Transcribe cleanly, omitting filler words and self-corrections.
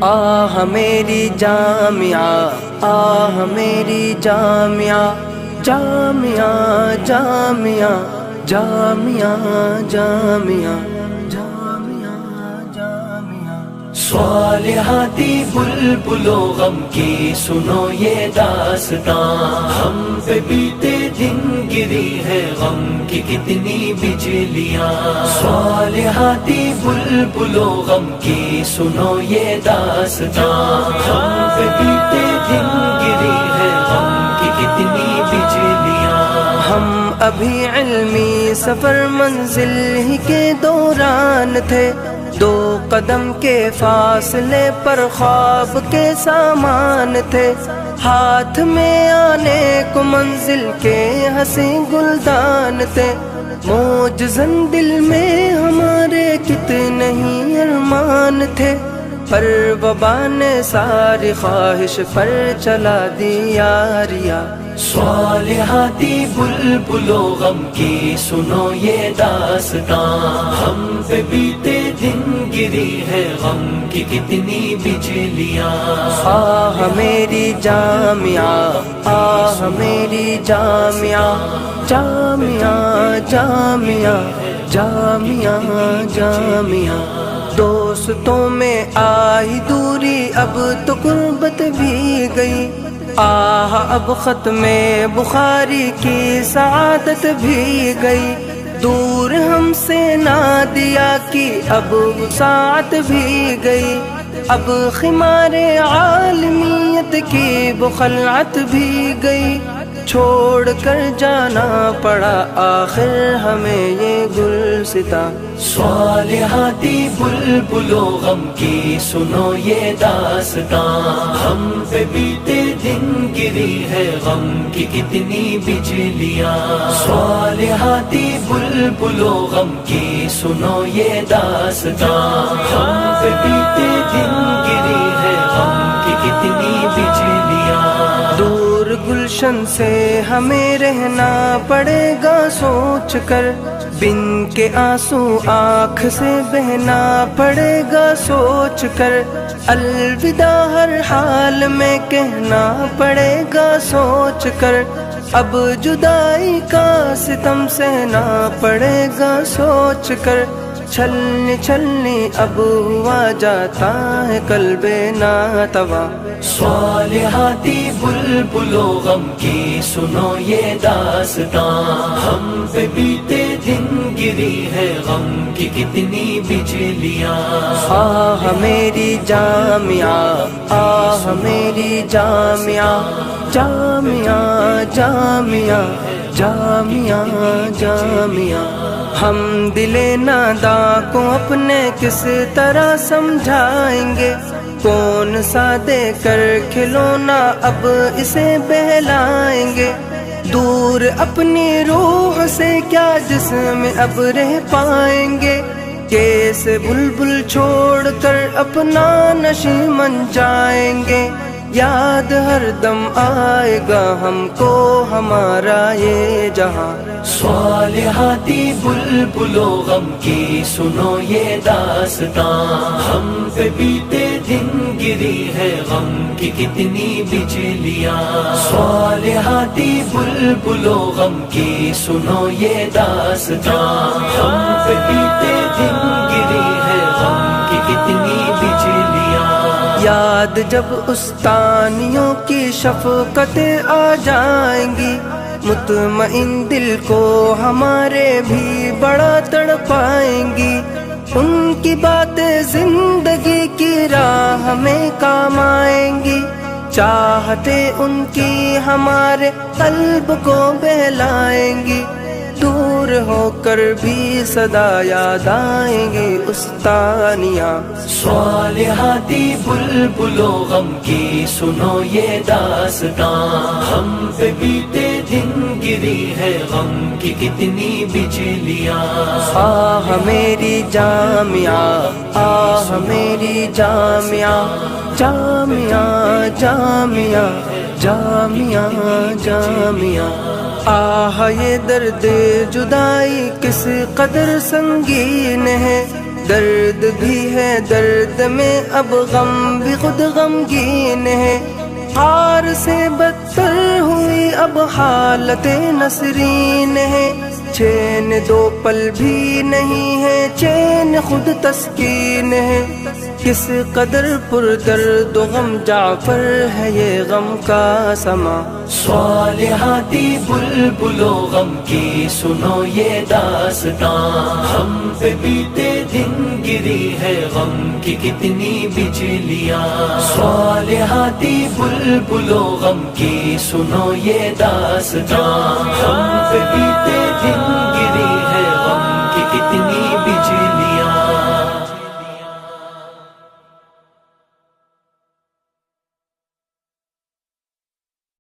آہ میری جامعہ، آہ میری جامعہ، جامعہ جامعہ جامعہ جامعہ جامعہ جامعہ۔ صالحاتی بلبلو غم کی سنو یہ داستاں، ہم پہ بیتے دن گری ہے غم کی کتنی بجلیاں۔ صالحاتی بلبلو غم کی سنو یہ داستاں، ہم پہ بیتے دن گری ہے غم کی کتنی بجلیاں۔ ہم ابھی علمی سفر منزل ہی کے دوران تھے، 2 قدم کے فاصلے پر خواب کے سامان تھے، ہاتھ میں آنے کو منزل کے ہنسی گلدان تھے، موجزن دل میں ہمارے کتنے ہی ارمان تھے، پر وبا نے ساری خواہش پر چلا دی یاریا۔ صالحاتی بلبلو غم کی سنو یہ داستاں، ہم پہ بیتے دن گری ہے غم کی کتنی بجلیاں۔ آہ میری جامعہ، آہ میری جامعہ، جامعہ جامعہ جامعہ جامعہ۔ دوستوں میں آئی دوری، اب تو غربت بھی گئی، آہ اب ختم بخاری کی سعادت بھی گئی، دور ہم سے نادیا کی اب وسعت بھی گئی، اب خمار عالمیت کی بخلعت بھی گئی، چھوڑ کر جانا پڑا آخر ہمیں یہ گلستاں۔ صالحاتی بلبلو غم کی سنو یہ داستاں، ہم پہ بیتے دن گری ہے غم کی کتنی بجلیاں۔ صالحاتی بلبلو غم کی سنو یہ داستاں، ہم پہ بیتے دن گری ہے غم کی کتنی بجلیاں۔ دور گلشن سے ہمیں رہنا پڑے گا سوچ کر، بن کے آنسو آنکھ سے بہنا پڑے گا سوچ کر، الوداع ہر حال میں کہنا پڑے گا سوچ کر، اب جدائی کا ستم سہنا پڑے گا سوچ کر، چھلنی چھلنی اب ہوا جاتا ہے قلب ناتواں۔ صالحاتی بلبلو غم کی سنو یہ داستاں، ہم پہ بیتے دن گری ہے غم کی کتنی بجلیاں۔ آہ میری جامعہ، آہ میری جامعہ، جامعہ جامعہ جامعہ جامعہ۔ ہم دل ناداں کو اپنے کس طرح سمجھائیں گے، کون سا دے کر کھلونا اب اسے بہلائیں گے، دور اپنی روح سے کیا جسم اب رہ پائیں گے، کیسے بلبل چھوڑ کر اپنا نشیمن جائیں گے، یاد ہر دم آئے گا ہم کو ہمارا یہ جہاں۔ صالحاتی بلبلو غم کی سنو یہ داستاں، ہم پہ بیتے دن گری ہے غم کی کتنی بجلیاں۔ صالحاتی بلبلو غم کی سنو یہ داستاں، ہم پہ بیتے دن گری ہے غم کی کتنی بجلیاں۔ یاد جب استانیوں کی شفقتیں آ جائیں گی، مطمئن دل کو ہمارے بھی بڑا تڑپائیں گی، ان کی باتیں زندگی کی راہ میں کام آئیں گی، چاہتے ان کی ہمارے قلب کو بہلائیں گی، دور ہو کر بھی صدا یاد آئیں گی استانیاں۔ صالحاتی بلبلو غم کی سنو یہ داستاں، ہم پہ بیتے دن گری ہے غم کی کتنی بجلیاں۔ آہ میری جامعہ، آہ میری جامعہ، جامعہ جامعہ جامعہ جامعہ۔ آہ یہ درد جدائی کس قدر سنگین ہے، درد بھی ہے درد میں، اب غم بھی خود غمگین ہے، ہار سے بدتر ہوئی اب حالت نسرین ہے، چین دو پل بھی نہیں ہے، چین خود تسکین ہے، کس قدر پر درد و غم جعفر ہے یہ غم کا سما۔ صالحاتی بلبلو غم کی سنو یہ داستان، ہم پہ بیتے دن گری ہے غم کی کتنی بجلیاں، صالحاتی بلبلو غم کی سنو یہ داستان، ہم پہ بیتے دن گری